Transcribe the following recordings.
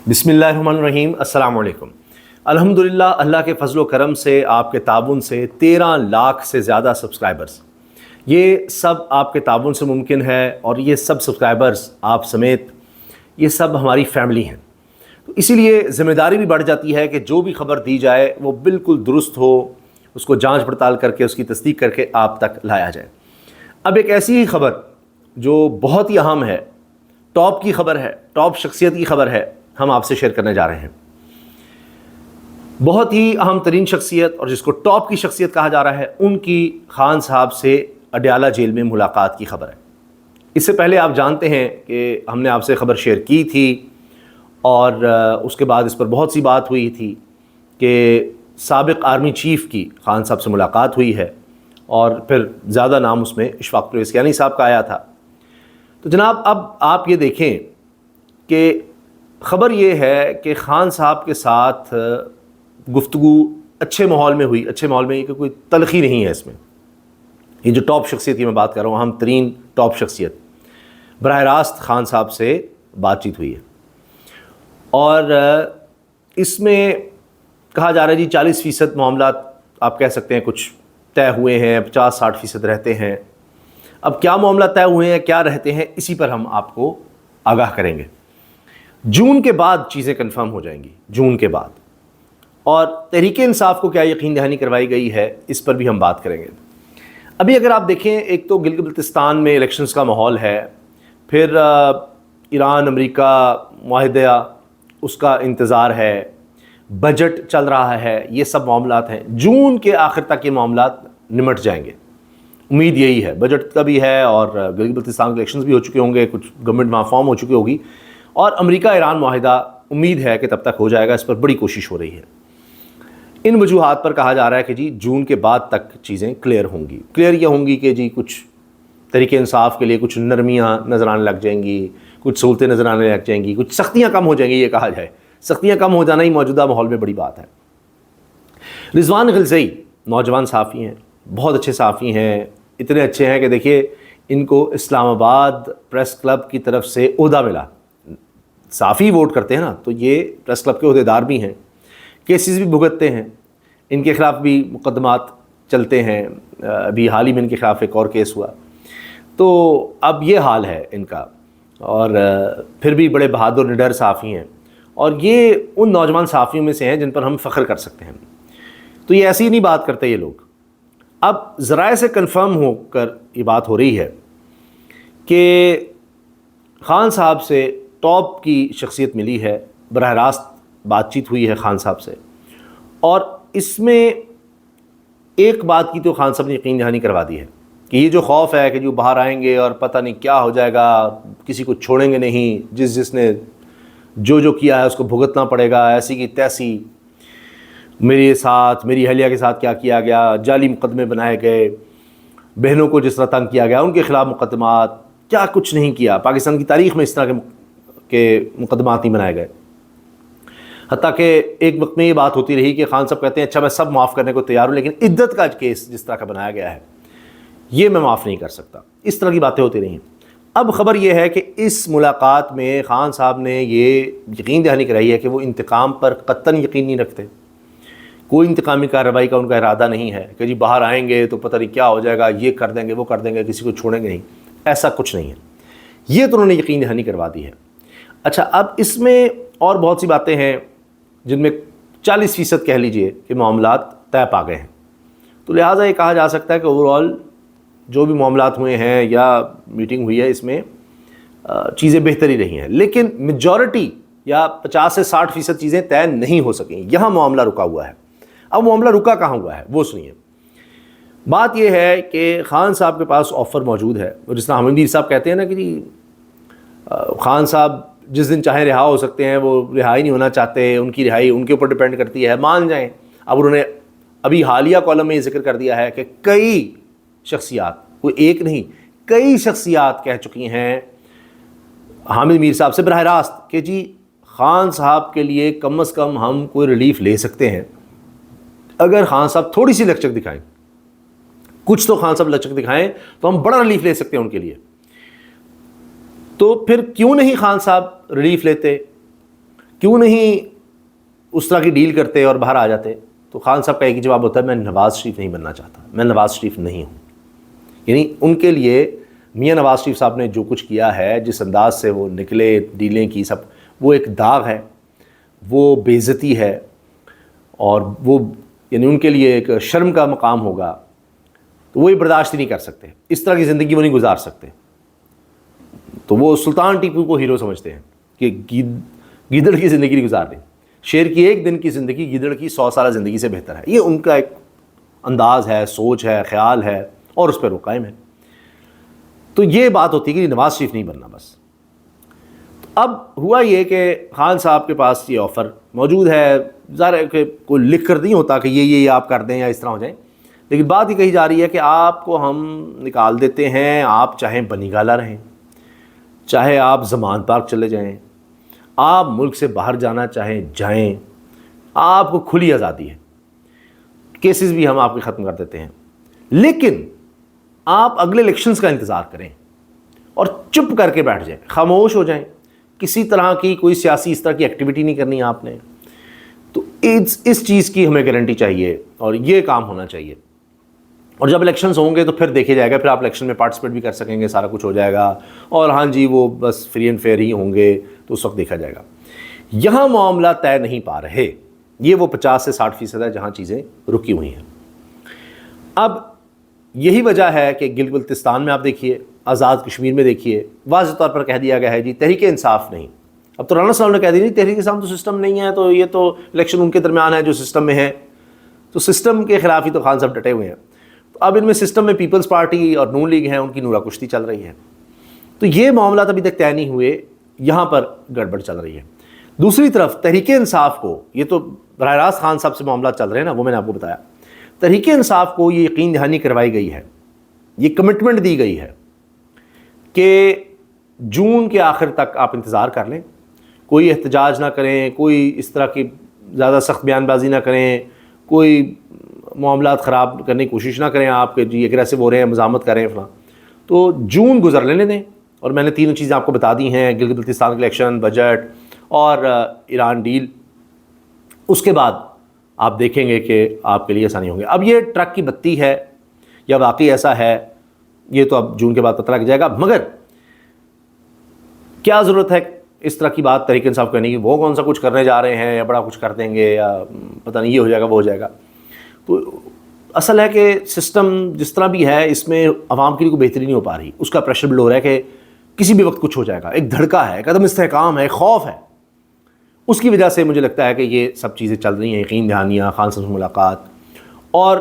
बिस्मिल्लाहिर्रहमानिर्रहीम। अस्सलाम वालेकुम। अल्हम्दुलिल्लाह, अल्लाह के फजल व करम से, आपके ताबुन से 13 लाख से ज़्यादा सब्सक्राइबर्स, ये सब आपके ताबुन से मुमकिन है। और ये सब सब्सक्राइबर्स आप समेत ये सब हमारी फैमिली हैं। तो इसीलिए ज़िम्मेदारी भी बढ़ जाती है कि जो भी ख़बर दी जाए वो बिल्कुल दुरुस्त हो, उसको जांच पड़ताल करके उसकी तस्दीक करके आप तक लाया जाए। अब एक ऐसी ही ख़बर जो बहुत ही अहम है, टॉप की ख़बर है, टॉप शख्सियत की ख़बर है, हम आपसे शेयर करने जा रहे हैं। बहुत ही अहम तरीन शख्सियत और जिसको टॉप की शख्सियत कहा जा रहा है, उनकी खान साहब से अडयाला जेल में मुलाकात की ख़बर है। इससे पहले आप जानते हैं कि हमने आपसे ख़बर शेयर की थी और उसके बाद इस पर बहुत सी बात हुई थी कि साबिक़ आर्मी चीफ़ की खान साहब से मुलाकात हुई है और फिर ज़्यादा नाम उसमें इशफाक़ परवेज़ कियानी साहब का आया था। तो जनाब, अब आप ये देखें कि ख़बर ये है कि खान साहब के साथ गुफ्तगू अच्छे माहौल में हुई। अच्छे माहौल में कि कोई तलख़ी नहीं है इसमें। ये जो टॉप शख्सियत की मैं बात कर रहा हूँ, अहम तरीन टॉप शख्सियत, बराह रास्त खान साहब से बातचीत हुई है। और इसमें कहा जा रहा है जी 40% मामला आप कह सकते हैं कुछ तय हुए हैं, 50-60% रहते हैं। अब क्या मामला तय हुए हैं, क्या रहते हैं, इसी पर हम आपको आगाह करेंगे। जून के बाद चीज़ें कंफर्म हो जाएंगी, जून के बाद। और तहरीक-ए-इंसाफ को क्या यकीन दहानी करवाई गई है, इस पर भी हम बात करेंगे। अभी अगर आप देखें, एक तो गिलगित-बल्तिस्तान में इलेक्शंस का माहौल है, फिर ईरान अमेरिका मुआहदा उसका इंतज़ार है, बजट चल रहा है, ये सब मामलात हैं। जून के आखिर तक ये मामलात निमट जाएंगे, उम्मीद यही है। बजट का भी है और गिलगित-बल्तिस्तान के इलेक्शंस भी हो चुके होंगे, कुछ गवर्नमेंट वहाँ फॉर्म हो चुकी होगी और अमेरिका ईरान मुआहदा उम्मीद है कि तब तक हो जाएगा। इस पर बड़ी कोशिश हो रही है। इन वजूहात पर कहा जा रहा है कि जी जून के बाद तक चीज़ें क्लियर होंगी। क्लियर ये होंगी कि जी कुछ तरीके इंसाफ के लिए कुछ नरमियाँ नज़र आने लग जाएंगी, कुछ सहूलतें नज़र आने लग जाएंगी, कुछ सख्तियाँ कम हो जाएंगी। ये कहा जाए, सख्तियाँ कम हो जाना ही मौजूदा माहौल में बड़ी बात है। रिजवान ग़िलज़ई नौजवान सहाफ़ी हैं, बहुत अच्छे सहाफ़ी हैं, इतने अच्छे हैं कि देखिए इनको इस्लामाबाद प्रेस क्लब की तरफ से ओहदा मिला। सहाफ़ी वोट करते हैं ना, तो ये प्रेस क्लब के ओहदेदार भी हैं, केसेस भी भुगतते हैं, इनके ख़िलाफ़ भी मुकदमात चलते हैं। अभी हाल ही में इनके ख़िलाफ़ एक और केस हुआ। तो अब ये हाल है इनका। और फिर भी बड़े बहादुर निडर सहाफ़ी हैं और ये उन नौजवान सहाफ़ियों में से हैं जिन पर हम फ़ख्र कर सकते हैं। तो ये ऐसी ही नहीं बात करते ये लोग। अब ज़राए से कन्फर्म होकर ये बात हो रही है कि खान साहब से टॉप की शख्सियत मिली है, बराह रास्त बातचीत हुई है खान साहब से। और इसमें एक बात की तो खान साहब ने यकीन दहानी करवा दी है कि ये जो खौफ है कि जो बाहर आएंगे और पता नहीं क्या हो जाएगा, किसी को छोड़ेंगे नहीं, जिसने जो किया है उसको भुगतना पड़ेगा, ऐसी की तैसी मेरे साथ, मेरी अहलिया के साथ क्या किया गया, जाली मुकदमे बनाए गए, बहनों को जिस तरह तंग किया गया, उनके ख़िलाफ़ मुकदमात, क्या कुछ नहीं किया। पाकिस्तान की तारीख़ में इस तरह के मुकदमात नहीं बनाए गए। हत्ता कि एक वक्त में ये बात होती रही कि खान साहब कहते हैं अच्छा मैं सब माफ़ करने को तैयार हूँ, लेकिन इद्दत का केस जिस तरह का बनाया गया है ये मैं माफ़ नहीं कर सकता। इस तरह की बातें होती रहीं। अब ख़बर यह है कि इस मुलाकात में खान साहब ने ये यकीन दहानी कराई है कि वो इंतकाम पर कतन यकीन नहीं रखते। कोई इंतकामी कार्रवाई का उनका इरादा नहीं है कि जी बाहर आएंगे तो पता नहीं क्या हो जाएगा, ये कर देंगे, वो कर देंगे, किसी को छोड़ेंगे नहीं, ऐसा कुछ नहीं है। ये तो उन्होंने यकीन दहानी करवा दी है। अच्छा, अब इसमें और बहुत सी बातें हैं जिनमें 40% कह लीजिए कि मामलात तय पा गए हैं। तो लिहाजा ये कहा जा सकता है कि ओवरऑल जो भी मामलात हुए हैं या मीटिंग हुई है, इसमें चीज़ें बेहतर ही रही हैं। लेकिन मेजॉरिटी या 50 से 60% चीज़ें तय नहीं हो सकें। यहाँ मामला रुका हुआ है। अब मामला रुका कहाँ हुआ है वो सुनिए। बात यह है कि खान साहब के पास ऑफ़र मौजूद है। और जिस तरह हामिद मीर साहब कहते हैं ना कि जी खान साहब जिस दिन चाहे रिहा हो सकते हैं, वो रिहाई नहीं होना चाहते, उनकी रिहाई उनके ऊपर डिपेंड करती है, मान जाएं। अब उन्होंने अभी हालिया कॉलम में ये जिक्र कर दिया है कि कई शख्सियात, कोई एक नहीं कई शख्सियात कह चुकी हैं हामिद मीर साहब से बराह रास्त कि जी खान साहब के लिए कम से कम हम कोई रिलीफ ले सकते हैं अगर खान साहब थोड़ी सी लचक दिखाएं, कुछ तो खान साहब लचक दिखाएं तो हम बड़ा रिलीफ ले सकते हैं उनके लिए। तो फिर क्यों नहीं खान साहब रिलीफ लेते, کیوں نہیں اس طرح کی ڈیل کرتے اور باہر آ جاتے؟ تو خان صاحب کا ایک ہی جواب ہوتا ہے میں نواز شریف نہیں بننا چاہتا، میں نواز شریف نہیں ہوں۔ یعنی ان کے لیے میاں نواز شریف صاحب نے جو کچھ کیا ہے، جس انداز سے وہ نکلے، ڈیلیں کی، سب وہ ایک داغ ہے، وہ بے عزتی ہے، اور وہ یعنی ان کے لیے ایک شرم کا مقام ہوگا، تو وہ یہ برداشت ہی نہیں کر سکتے، اس طرح کی زندگی وہ نہیں گزار سکتے۔ تو وہ سلطان ٹیپو کو ہیرو سمجھتے ہیں کہ گیدڑ کی زندگی نہیں گزار دیں، شیر کی ایک دن کی زندگی گیدڑ کی 100 سالہ زندگی سے بہتر ہے۔ یہ ان کا ایک انداز ہے، سوچ ہے، خیال ہے، اور اس پر وہ قائم ہے۔ تو یہ بات ہوتی ہے کہ نواز شریف نہیں بننا بس۔ اب ہوا یہ کہ خان صاحب کے پاس یہ آفر موجود ہے، ظاہر ہے کہ کوئی لکھ کر نہیں ہوتا کہ یہ آپ کر دیں یا اس طرح ہو جائیں، لیکن بات یہ کہی جا رہی ہے کہ آپ کو ہم نکال دیتے ہیں، آپ چاہیں بنی گالا رہیں، چاہے آپ زمان پارک چلے جائیں، آپ ملک سے باہر جانا چاہیں جائیں، آپ کو کھلی آزادی ہے، کیسز بھی ہم آپ کے ختم کر دیتے ہیں، لیکن آپ اگلے الیکشنز کا انتظار کریں اور چپ کر کے بیٹھ جائیں، خاموش ہو جائیں، کسی طرح کی کوئی سیاسی اس طرح کی ایکٹیویٹی نہیں کرنی آپ نے۔ تو اس چیز کی ہمیں گارنٹی چاہیے اور یہ کام ہونا چاہیے، اور جب الیکشنز ہوں گے تو پھر دیکھے جائے گا، پھر آپ الیکشن میں پارٹیسپیٹ بھی کر سکیں گے، سارا کچھ ہو جائے گا، اور ہاں جی وہ بس فری اینڈ فیئر ہی ہوں گے، تو اس وقت دیکھا جائے گا۔ یہاں معاملہ طے نہیں پا رہے، یہ وہ 50 سے 60% ہے جہاں چیزیں رکی ہوئی ہیں۔ اب یہی وجہ ہے کہ گلگت بلتستان میں آپ دیکھیے، آزاد کشمیر میں دیکھیے، واضح طور پر کہہ دیا گیا ہے جی تحریک انصاف نہیں۔ اب تو رانا صاحب نے کہہ دیا نہیں تحریک انصاف تو سسٹم نہیں ہے، تو یہ تو الیکشن ان کے درمیان ہے جو سسٹم میں ہے، تو سسٹم کے خلاف ہی تو خان صاحب ڈٹے ہوئے ہیں۔ اب ان میں سسٹم میں پیپلز پارٹی اور نون لیگ ہیں، ان کی نورا کشتی چل رہی ہے، تو یہ معاملات ابھی تک طے نہیں ہوئے، یہاں پر گڑبڑ چل رہی ہے۔ دوسری طرف تحریک انصاف کو، یہ تو براہ راست خان صاحب سے معاملات چل رہے ہیں نا، وہ میں نے آپ کو بتایا، تحریک انصاف کو یہ یقین دہانی کروائی گئی ہے، یہ کمٹمنٹ دی گئی ہے کہ جون کے آخر تک آپ انتظار کر لیں، کوئی احتجاج نہ کریں، کوئی اس طرح کی زیادہ سخت بیان بازی نہ کریں، کوئی معاملات خراب کرنے کی کوشش نہ کریں آپ کہ جی اگریسو ہو رہے ہیں، مزاحمت کریں فلاں، تو جون گزر لینے دیں۔ اور میں نے تینوں چیزیں آپ کو بتا دی ہیں، گلگت بلتستان کے الیکشن، بجٹ اور ایران ڈیل، اس کے بعد آپ دیکھیں گے کہ آپ کے لیے آسانی ہوں گے۔ اب یہ ٹرک کی بتی ہے یا واقعی ایسا ہے، یہ تو اب جون کے بعد پتہ لگ جائے گا، مگر کیا ضرورت ہے اس طرح کی بات تحریک انصاف کرنے کی، وہ کون سا کچھ کرنے جا رہے ہیں یا بڑا کچھ کر دیں گے یا پتہ نہیں یہ ہو جائے گا وہ ہو جائے گا۔ تو اصل ہے کہ سسٹم جس طرح بھی ہے اس میں عوام کے لیے کوئی بہتری نہیں ہو پا رہی، اس کا پریشر بلڈ ہو رہا ہے کہ کسی بھی وقت کچھ ہو جائے گا، ایک دھڑکا ہے، ایک عدم استحکام ہے، ایک خوف ہے، اس کی وجہ سے مجھے لگتا ہے کہ یہ سب چیزیں چل رہی ہیں، یقین دہانیاں، خان صاحب سے ملاقات، اور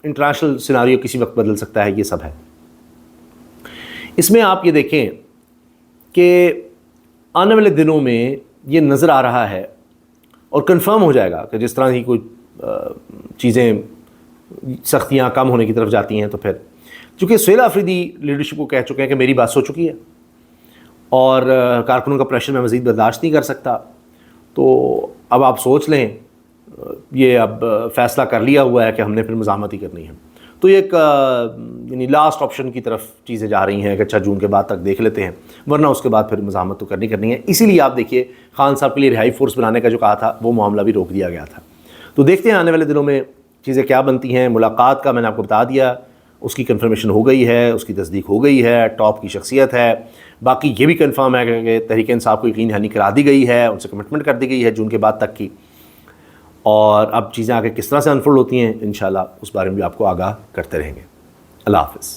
انٹرنیشنل سیناریو کسی وقت بدل سکتا ہے، یہ سب ہے۔ اس میں آپ یہ دیکھیں کہ آنے والے دنوں میں یہ نظر آ رہا ہے اور کنفرم ہو جائے گا کہ جس طرح ہی کوئی چیزیں سختیاں کم ہونے کی طرف جاتی ہیں، تو پھر چونکہ سہیل آفریدی لیڈرشپ کو کہہ چکے ہیں کہ میری بات ہو چکی ہے اور کارکنوں کا پریشر میں مزید برداشت نہیں کر سکتا، تو اب آپ سوچ لیں، یہ اب فیصلہ کر لیا ہوا ہے کہ ہم نے پھر مزاحمت ہی کرنی ہے، تو ایک یعنی لاسٹ آپشن کی طرف چیزیں جا رہی ہیں کہ اچھا جون کے بعد تک دیکھ لیتے ہیں، ورنہ اس کے بعد پھر مزاحمت تو کرنی ہے۔ اسی لیے آپ دیکھیے خان صاحب کے لیے رہائی فورس بنانے کا جو کہا تھا وہ معاملہ بھی روک دیا گیا تھا۔ تو دیکھتے ہیں آنے والے دنوں میں چیزیں کیا بنتی ہیں۔ ملاقات کا میں نے آپ کو بتا دیا، اس کی کنفرمیشن ہو گئی ہے، اس کی تصدیق ہو گئی ہے، ٹاپ کی شخصیت ہے۔ باقی یہ بھی کنفرم ہے کہ تحریک انصاف کو یقین دہانی کرا دی گئی ہے، ان سے کمٹمنٹ کر دی گئی ہے جون کے بعد تک کی، اور اب چیزیں آگے کس طرح سے انفولڈ ہوتی ہیں انشاءاللہ اس بارے میں بھی آپ کو آگاہ کرتے رہیں گے۔ اللہ حافظ۔